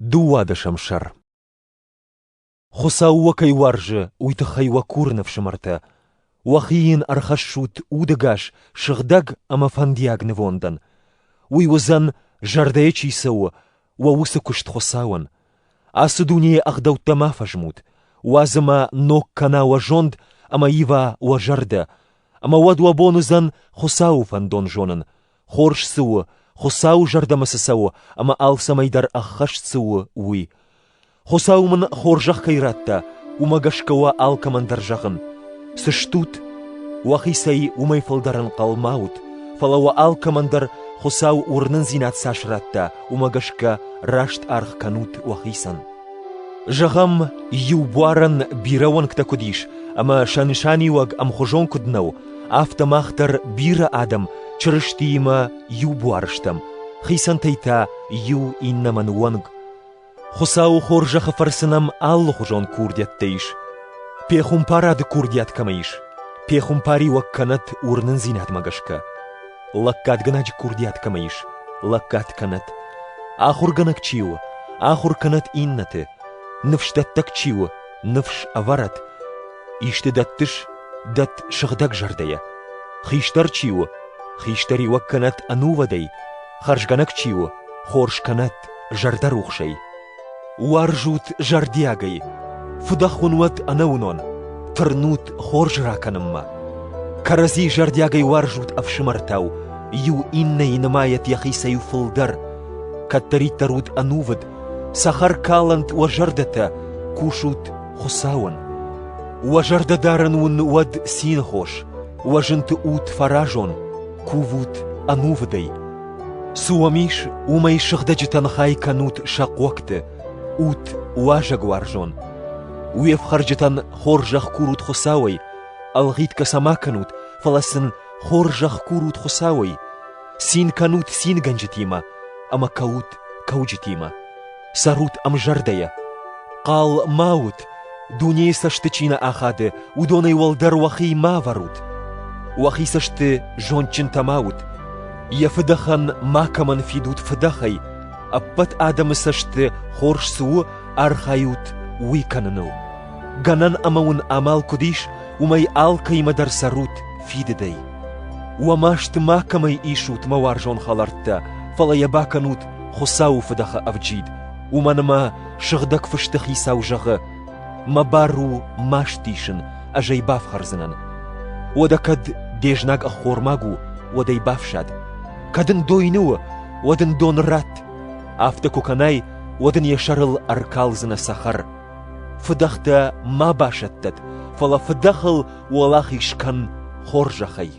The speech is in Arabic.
دواد شمشر خساو وكي ورج ويتخي وكورن في شمرته وخين أرخشوت ودقاش شغدق أما فاندياغ نفوندن ويوزن جرديتشي سو ووسكشت خساون أسدوني أخدو تما فجموت وازما نوك كنا وجوند أما يوا وجرده أما ودوا بونزن خساو فاندون جونن خورش سو خساو جرده مسسو أما آل سميدر أخشت سو وي خساو من خورجخ كيراتا ومغشكوا آل كمندر جغن سشتوت وخيسي وميفلدرن قلماوت فلو آل كمندر خساو ورنن زينات ساشراتا ومغشكا راشت أرخ كانوت وخيسن جغم يوبوارن بيروان كتاكوديش أما شانشاني وغ أم خجون كدنو أفتماختر بير آدم چرشتيما يوبوارشتم خيسن تيتا يو إنمن وانغ خساو خورجخ فرسنم آل خجون كورديات تيش بيخم پاراد كورديات كميش بيخم پاري وكانت ورنن زينات مغشكا لكات غناج كورديات كميش لكات كانت آخر غنك چيو آخر كانت إنته نفشتتك چيو نفش أورت إشتدتش دت شغدك جردية خيشتر چيو خيشتري وكانت أنو ودي خرجغنك چيو خورش كانت جردر وخشي وارجوت جردياغي فدخون ود أنونون ترنوت خورج راكنما كرزي جردياغي وارجوت أفشمرتاو يو إني نمايت يخيسا يفلدر كتري ترود أنوود سخر كالنت وجردتا كوشوت خساون وجرد دارنون ود سينخوش وجنت اوت فراجون كوفوت أنوفدي سواميش ومي شغدجتن خاي كانوت شاق وقت اوت واجق وارجون ويف خرجتن خورجخ كوروت خساوي الغيت كسما كانوت فلسن خورجخ كوروت خساوي سين كانوت سين جنجتيما أما كوت كوجتيما ساروت أم جردية قال ماوت دوني سشتچينا آخاده ودوني والدر وخي ما وروت وخي سشت جونچن تماوت يفدخن ما كمن فيدوت فدخي أبت آدم سشت خورش سو أرخايوت ويكننو غنن أمون أمال كديش ومي آل كيما در ساروت فيد دي وماشت ما كمي إيشوت موارجون خالرتا فلا يباكنوت خساو فدخ أفجيد ومنما شغدك فشتخي ساو جغ ما بارو ماشتيشن أجي باف خرزنن ودكد ديجناق أخور ماغو ودي بافشاد كدن دوينو ودن دون رات أفتكو كناي ودن يشرل أركالزن سخر فدخت ما باشتت فلا فدخل ولاخيش كان خورجخي